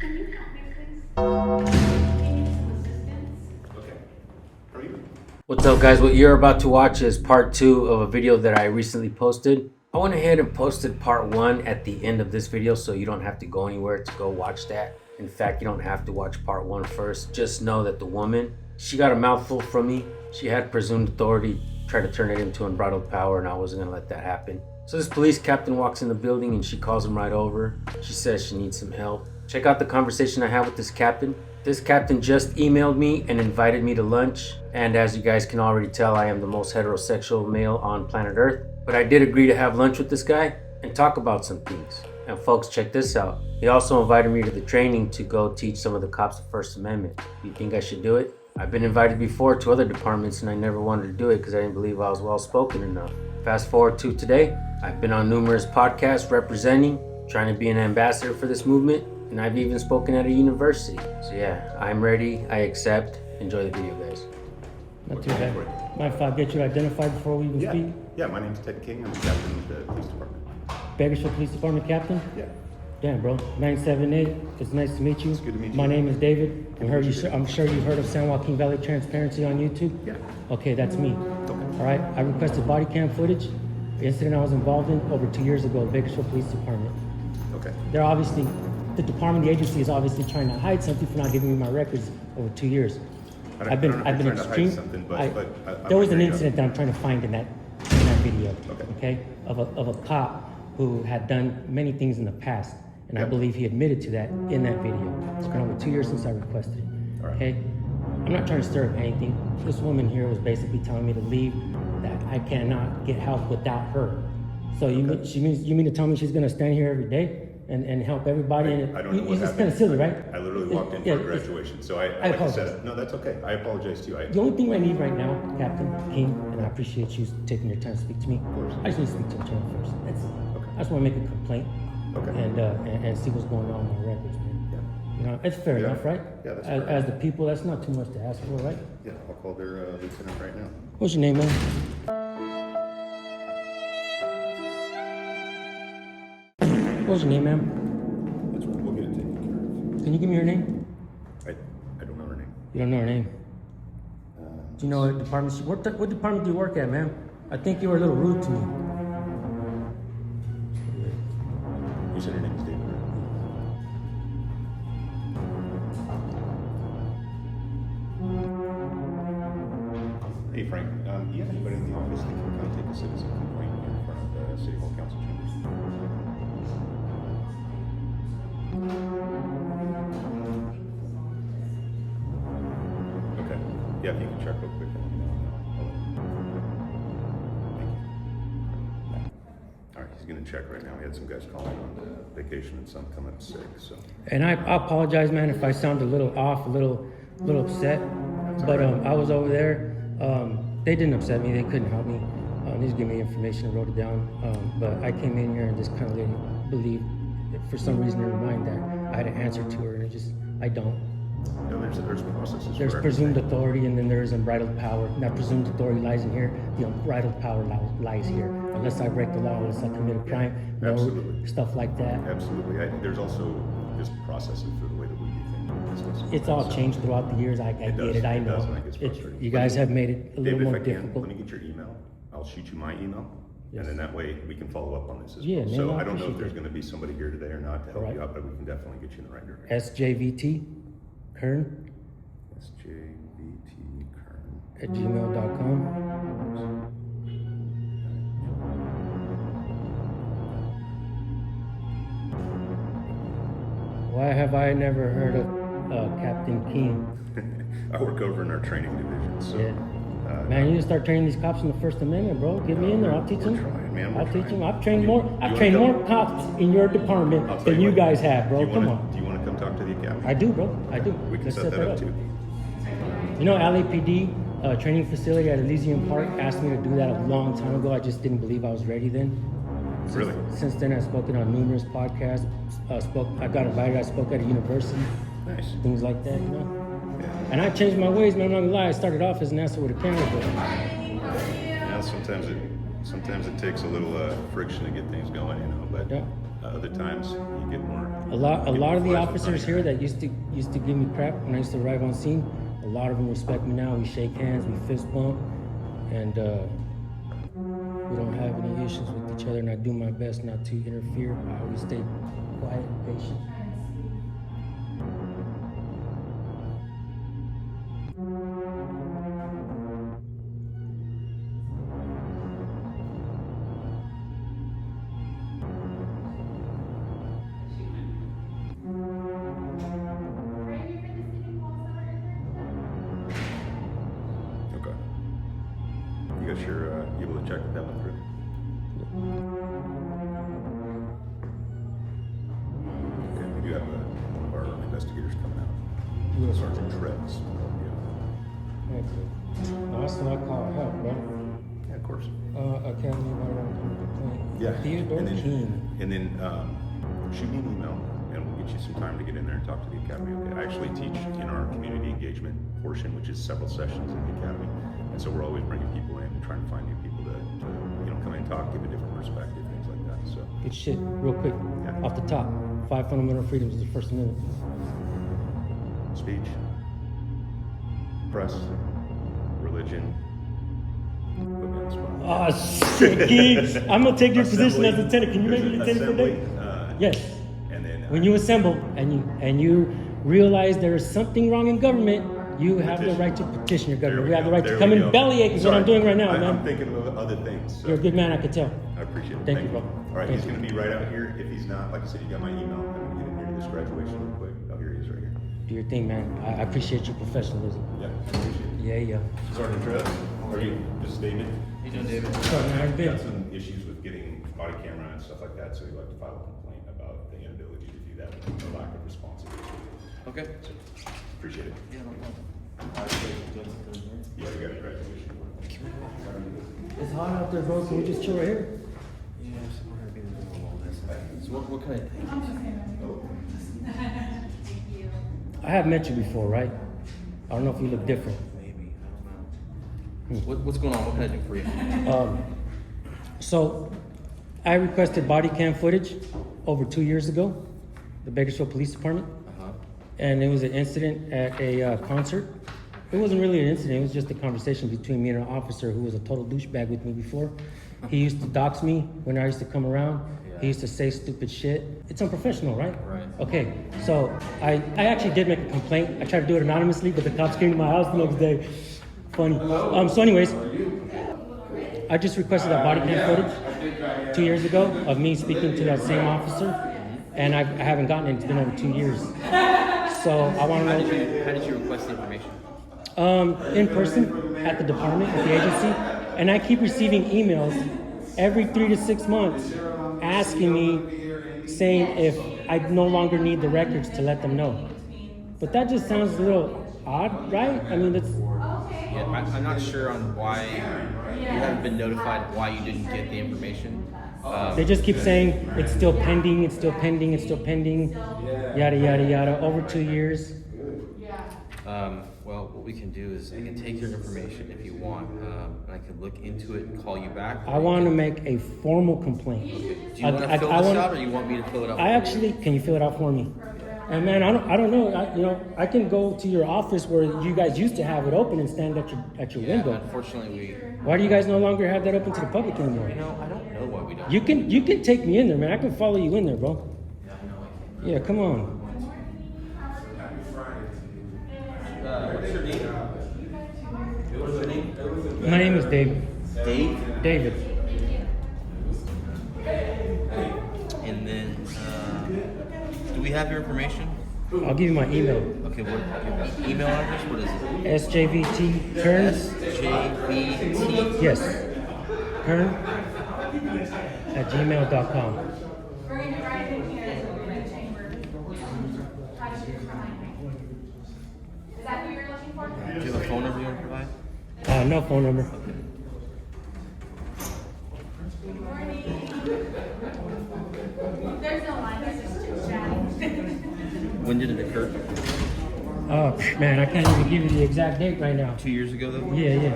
Can you help me, please? I need some assistance. Okay. How are you? What's up, guys? What you're about to watch is part 2 of a video that I recently posted. I went ahead and posted part 1 at the end of this video, so you don't have to go anywhere to go watch that. In fact, you don't have to watch part 1 first. Just know that the woman, she got a mouthful from me. She had presumed authority, tried to turn it into unbridled power, and I wasn't gonna let that happen. So this police captain walks in the building and she calls him right over. She says she needs some help. Check out the conversation I had with this captain. This captain just emailed me and invited me to lunch. And as you guys can already tell, I am the most heterosexual male on planet Earth. But I did agree to have lunch with this guy and talk about some things. And folks, check this out. He also invited me to the training to go teach some of the cops the First Amendment. You think I should do it? I've been invited before to other departments and I never wanted to do it because I didn't believe I was well spoken enough. Fast forward to today, I've been on numerous podcasts representing, trying to be an ambassador for this movement, and I've even spoken at a university. So yeah, I'm ready, I accept. Enjoy the video, guys. Not too bad. Mind if I get you identified before we even speak? Yeah, my name's Ted King. I'm the captain of the police department. Bakersfield Police Department Captain? Yeah. Damn, bro. 978. It's nice to meet you. It's good to meet you. My name is David. I'm sure you've heard of San Joaquin Valley Transparency on YouTube? Yeah. Okay, that's me. Okay. All right, I requested body cam footage. The incident I was involved in over 2 years ago at Bakersfield Police Department. Okay. They're obviously, the department, the agency is obviously trying to hide something for not giving me my records over 2 years. I don't know if I've been you're trying to hide extreme. something, but I'm There was an hearing you. incident that I'm trying to find in that video. Okay. Of a cop who had done many things in the past, and I Yep. believe he admitted to that in that video. It's been over 2 years since I requested it. All right. Okay. I'm not trying to stir up anything. This woman here was basically telling me to leave, that I cannot get help without her. So you mean to tell me she's gonna stand here every day and help everybody? I don't know what It's happened. kind of silly, right? I literally walked in Yeah, for graduation, so I apologize. like I said, no, that's okay. I apologize to you. The only thing I need right now, Captain King, and I appreciate you taking your time to speak to me. Of course. I just need to speak to the attorney first. That's it. Okay. I just want to make a complaint. Okay. And see what's going on with my records, man. You know, it's fair Yeah. enough, right? Yeah, that's as, fair. as the people, that's not too much to ask for, right? Yeah, I'll call their lieutenant right now. What's your name, man? What's your name, ma'am? That's right. We'll get it taken care of. Can you give me her name? I don't know her name. You don't know her name. Do you know what department she worked at? What department do you work at, ma'am? I think you were a little rude to me. You said her name is David, right? Hey Frank, do you have anybody in the office that can come take a citizen complaint in front of the City Hall Council chambers? Okay. Yeah, if you can check real quick and let me know. Thank you. All right, he's gonna check right now. We had some guys calling on vacation and some coming up sick, so. And I apologize, man, if I sound a little off, a little upset. But I was over there. They didn't upset me. They couldn't help me. They just gave me information. I wrote it down. But I came in here and just kind of let it believe, for some reason in her mind, that I had an answer to her, and I don't. No, there's processes. There's for presumed everything. authority, and then there is unbridled power. And that presumed authority lies in here. The unbridled power lies here. Unless I break the law, unless I commit a crime, Absolutely. stuff like that. Absolutely. There's also just processes for the way that we do things in business. It's all changed throughout the years. I get does. it. I It know. does, and it gets frustrating. You guys have made it a little David, more if I can, difficult. let me get your email. I'll shoot you my email, Yes. and then that way we can follow up on this as Yeah, well. man, So I I don't know if appreciate there's that. going to be somebody here today or not to help Right. you out, but we can definitely get you in the right direction. sjvtkern sjvtkern. @gmail.com. Why have I never heard of Captain King? I work over in our training division, so. Yeah. Man, you need to start training these cops in the First Amendment, bro. Get me in there. I'll teach We're them. trying, man. We're I'll teach trying. them. I've trained You more. wanna I've trained come? more cops in your department I'll tell than you what, guys have, do bro. you Come wanna- on. Do you want to come talk to the academy? I do, bro. I do. We can Let's set that up too. You know, LAPD training facility at Elysian Park asked me to do that a long time ago. I just didn't believe I was ready then. Really? Since then, I've spoken on numerous podcasts. I got invited. I spoke at a university, Nice. things like that. You know. Yeah. And I changed my ways, man. I'm not gonna lie. I started off as an asshole with a camera, but Yeah, sometimes it takes a little friction to get things going, you know. But yeah. Other times you get more. A lot of the flies with officers honey. here that used to give me crap when I used to arrive on scene, a lot of them respect me now. We shake hands, we fist bump, and we don't have any issues with each other. And I do my best not to interfere. I always stay quiet and patient. Okay. You guys sure you able to check that one through? Okay, we do have one of our investigators coming out. Sergeant Treads. Thank you. That's what I call help, bro. Yeah, of course. Academy of complaint. Yeah. Theodore and then, King. And then shoot me an email, and we'll get you some time to get in there and talk to the academy. Okay. I actually teach in our community engagement portion, which is several sessions in the academy, and so we're always bringing people in and trying to find new people to come in and talk, give a different perspective, things like that. So Good shit. Real quick, Yeah. off the top. 5 fundamental freedoms is the First Amendment. speech, press, religion. Put me on the spot. Oh shit, Geeks. I'm gonna take your position as Assembly. lieutenant. Can you make me There's lieutenant assembly, today? Yes. And then When you assemble and you realize there is something wrong in government, you have the right to petition your government. We have the right to come in bellyache is what I'm doing right now, man. I'm thinking of other things. So You're a good man, I could tell. I appreciate it. Thank you, bro. All right, Thank he's you. going to be right out here. If he's not, like I said, you got my email. I'm going to get in here to this graduation real quick. Oh, here he is right here. Do your thing, man. I appreciate your professionalism. Yeah, I appreciate it. Yeah. Sergeant Trev, how are you? This is David. How you doing, David? What's up, man? How you been? Got some issues with getting body camera and stuff like that, so we'd like to file a complaint about the inability to do that and the lack of responsibility. Okay. So, appreciate it. Yeah, no problem. Yeah, we got a graduation. It's hot out there, bro. Can we just chill right here? Yeah, somewhere here being in the middle of all this. So what can I take? I have met you before, right? I don't know if you look different. Maybe, I don't know. What's going on? What can I do for you? So, I requested body cam footage over 2 years ago, the Bakersfield Police Department, Uh-huh. and it was an incident at a concert. It wasn't really an incident, it was just a conversation between me and an officer who was a total douchebag with me before. He used to dox me when I used to come around. He used to say stupid shit. It's unprofessional, right? Right. Okay, so I actually did make a complaint. I tried to do it anonymously, but the cops came to my house the next day. Funny. So anyways, I just requested that body cam footage 2 years ago of me speaking to that same officer, and I haven't gotten it. It's been over 2 years. So I want to know. How did you request the information? In person at the department, at the agency, and I keep receiving emails every 3 to 6 months asking me, saying if I no longer need the records to let them know. But that just sounds a little odd, right? I mean, it's Yeah, I'm not sure on why you haven't been notified why you didn't get the information. they just keep saying it's still pending, it's still pending, it's still pending, yada yada yada. Over 2 years. Well, what we can do is I can take your information if you want, and I can look into it and call you back. I want to make a formal complaint. Do you want to fill this out, or you want me to fill it out? I actually, can you fill it out for me? And man, I don't know. I can go to your office where you guys used to have it open and stand at your Yeah, window. unfortunately, Why do you guys no longer have that open to the public anymore? I don't know why we don't. You can take me in there, man. I can follow you in there, bro. Yeah, I know I Yeah, come on. can. What's your name? What's your name? My name is David. Dave. David. And then, do we have your information? I'll give you my email. Okay, what your email address? What is it? sjvtkern. SJVT. Yes. Kern at gmail.com. We're gonna drive in here in the chamber. Is that who you're looking for? Do you have a phone number you want to provide? No phone number. Good morning. There's no line, there's just chit chatting. When did it occur? Oh man, I can't even give you the exact date right now. 2 years ago, though. Yeah.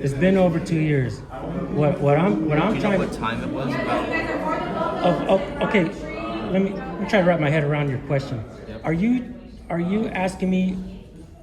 It's been over 2 years. What I'm Do you know trying. what time it was? About Okay, let me try to wrap my head around your question. Yep. Are you asking me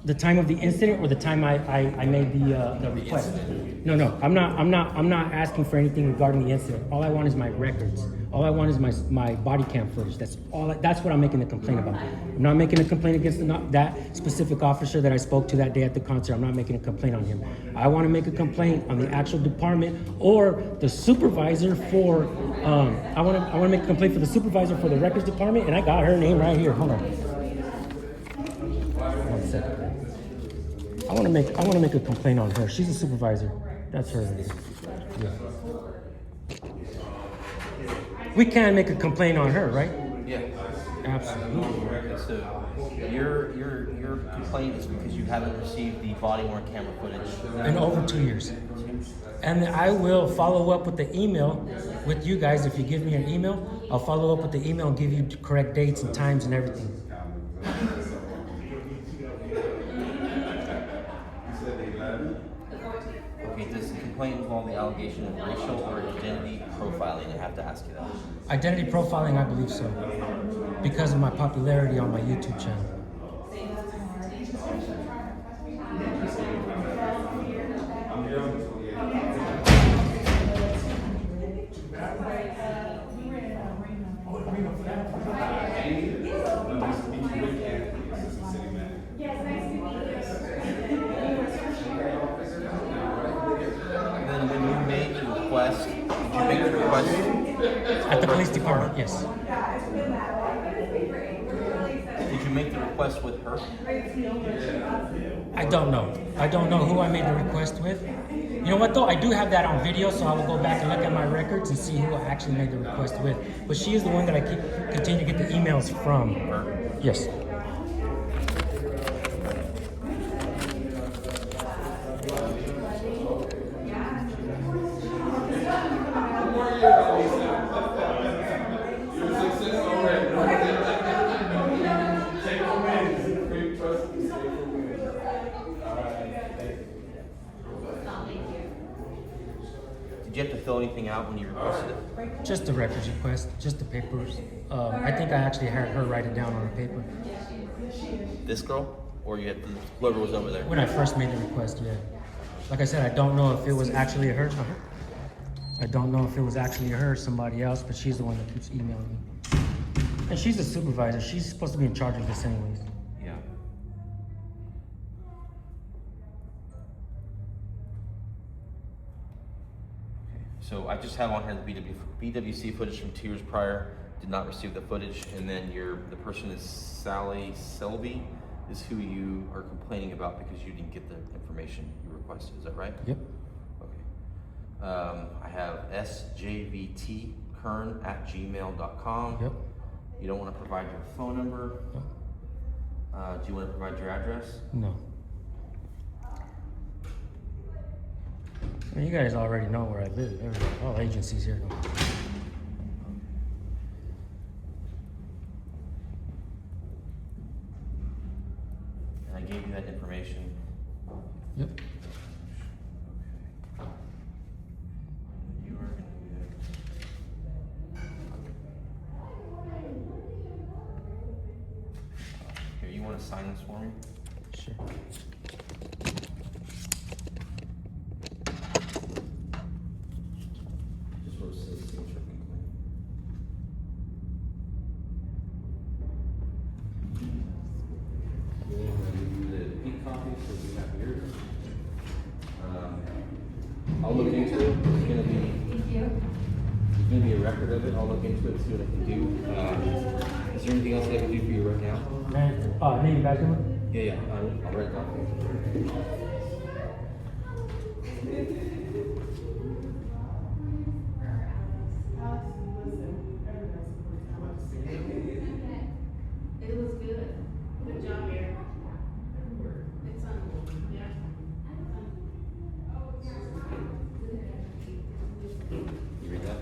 the time of the incident or the time I made the request? No, I'm not asking for anything regarding the incident. All I want is my records. All I want is my body cam footage. That's what I'm making the complaint about. I'm not making a complaint against that specific officer that I spoke to that day at the concert. I'm not making a complaint on him. I want to make a complaint on the actual department or the supervisor for. I want to make a complaint for the supervisor for the records department, and I got her name right here. Hold on. 1 second. I want to make a complaint on her. She's a supervisor. That's her name. Yeah. We can make a complaint on her, right? Yeah. Absolutely. So your complaint is because you haven't received the body-worn camera footage. In over 2 years. And I will follow up with the email with you guys. If you give me an email, I'll follow up with the email and give you correct dates and times and everything. Okay, does the complaint involve the allegation of racial or identity profiling? I have to ask you that. Identity profiling, I believe so. Because of my popularity on my YouTube channel. Then when you made the request, did you make the request At the police department, yes. Did you make the request with her? I don't know. I don't know who I made the request with. You know what though? I do have that on video, so I will go back and look at my records and see who I actually made the request with. But she is the one that I continue to get the emails from. Yes. Did you have to fill anything out when you requested it? Just the records request, just the papers. I think I actually had her write it down on a paper. This girl? Or you had whoever was over there? When I first made the request, yeah. Like I said, I don't know if it was actually her. I don't know if it was actually her or somebody else, but she's the one that keeps emailing me. And she's a supervisor. She's supposed to be in charge of this anyways. Yeah. Okay. So I just have on here the BWC footage from 2 years prior. Did not receive the footage, and then the person is Sally Selby, is who you are complaining about because you didn't get the information you requested. Is that right? Yep. Okay. I have sjvtkern@gmail.com. Yep. You don't want to provide your phone number. No. Do you want to provide your address? No. I mean, you guys already know where I live. All agencies here know. And I gave you that information. Yep. You are going to do that. Here, you want to sign this for me? Sure. Just where it says signature complaint. The pink copy, so we have yours. I'll look into it. There's gonna be a record of it. I'll look into it, see what I can do. Is there anything else I can do for you right now? Name back number? Yeah, I'll write it down. It was good. Good job, Eric. It's on, yeah. You read that?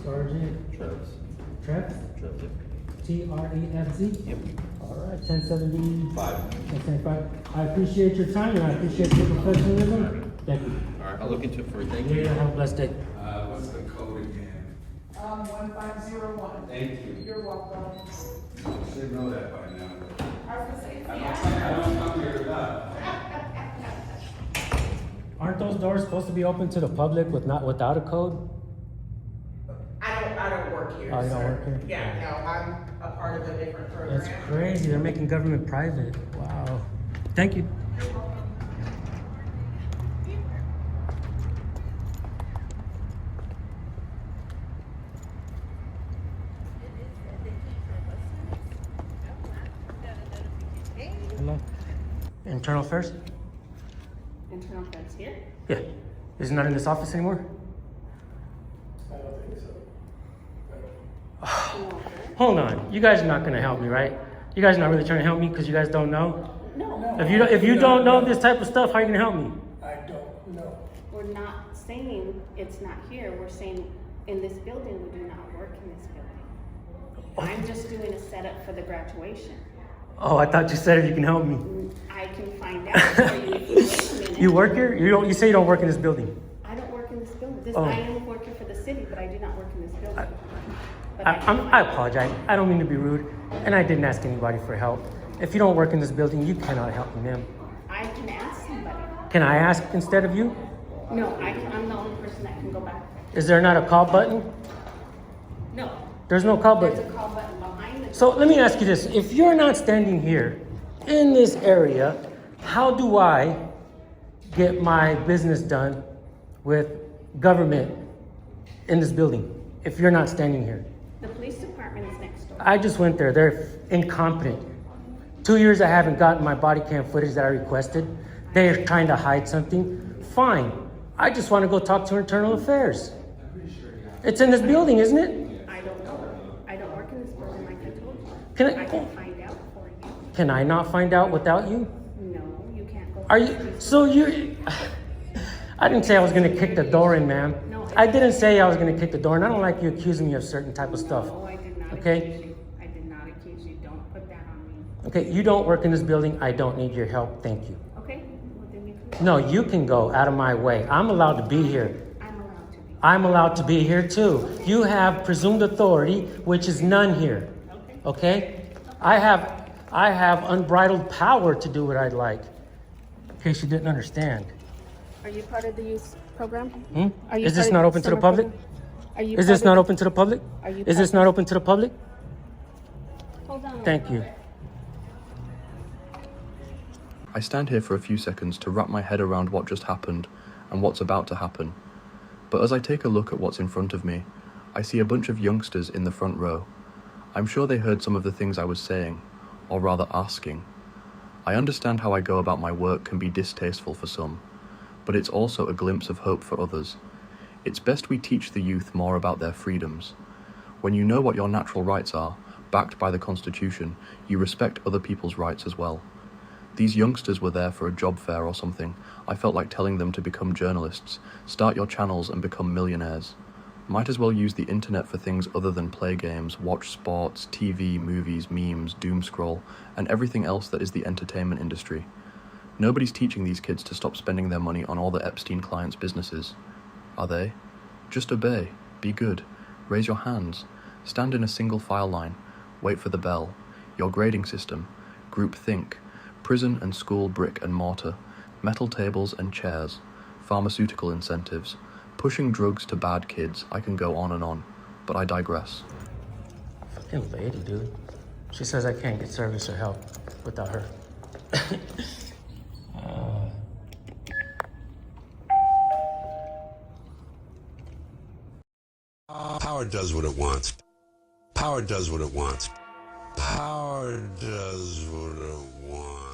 Sergeant Travis. Trev? Travis. Trefz? Yep. All right, 1075. 5. 1075. I appreciate your time and I appreciate your professionalism. Thank you. All right, I'll look into it for you. Thank you. Have a blessed day. What's the Thank you. You're welcome. I should know that by now. I was gonna say, I don't come here enough. Aren't those doors supposed to be open to the public without a code? I don't work here, Oh, you don't sir. work here? Yeah, no, I'm a part of a different program. That's crazy. They're making government private. Wow. Thank you. Hello. Internal affairs? Internal affairs here? Yeah. Is it not in this office anymore? Hold on. You guys are not going to help me, right? You guys are not really trying to help me because you guys don't know? No. If you don't know this type of stuff, how are you going to help me? I don't know. We're not saying it's not here. We're saying in this building, we do not work in this building. I'm just doing a setup for the graduation. Oh, I thought you said if you can help me. I can find out for you if you wait a minute. You work here? You say you don't work in this building. I don't work in this building. Oh. I am working for the city, but I do not work in this building. But I I apologize. I don't mean to be rude, and I didn't ask anybody for help. If you don't work in this building, you cannot help me, ma'am. I can ask somebody. Can I ask instead of you? No, I'm the only person that can go back. Is there not a call button? No, There's no call there's button. a call button behind the. So let me ask you this. If you're not standing here in this area, how do I get my business done with government in this building if you're not standing here? The police department is next door. I just went there. They're incompetent. 2 years I haven't gotten my body cam footage that I requested. They're trying to hide something. Fine. I just want to go talk to internal affairs. It's in this building, isn't it? I don't know. I don't work in this building like I told you. Can I can find out for you. Can I not find out without you? No, you can't go. Are you, so you, I didn't say I was going to kick the door in, ma'am. No, I didn't say I was going to kick the door, and I don't like you accusing me of certain type of stuff. No, I did not Okay. accuse you. I did not accuse you. Don't put that on me. Okay, you don't work in this building. I don't need your help. Thank you. Okay? Well, then you can. No, you can go out of my way. I'm allowed to be here. I'm allowed to be. I'm allowed to be here too. You have presumed authority, which is none here. Okay? I have unbridled power to do what I'd like. In case you didn't understand. Are you part of the youth program? Hmm? Are you Is this part not of open to the summer public? program? Are you Is part this of not the- open to the public? Are you Is this part- not open to the public? Hold on. Thank you. I stand here for a few seconds to wrap my head around what just happened and what's about to happen. But as I take a look at what's in front of me, I see a bunch of youngsters in the front row. I'm sure they heard some of the things I was saying, or rather asking. I understand how I go about my work can be distasteful for some, but it's also a glimpse of hope for others. It's best we teach the youth more about their freedoms. When you know what your natural rights are, backed by the Constitution, you respect other people's rights as well. These youngsters were there for a job fair or something. I felt like telling them to become journalists, start your channels and become millionaires. Might as well use the internet for things other than play games, watch sports, TV, movies, memes, doom scroll, and everything else that is the entertainment industry. Nobody's teaching these kids to stop spending their money on all the Epstein clients' businesses. Are they? Just obey, be good, raise your hands, stand in a single file line, wait for the bell, your grading system, group think, prison and school brick and mortar, metal tables and chairs, pharmaceutical incentives, pushing drugs to bad kids. I can go on, but I digress. Fucking lady, dude. She says I can't get service or help without her. Power does what it wants. Power does what it wants. Power does what it wants.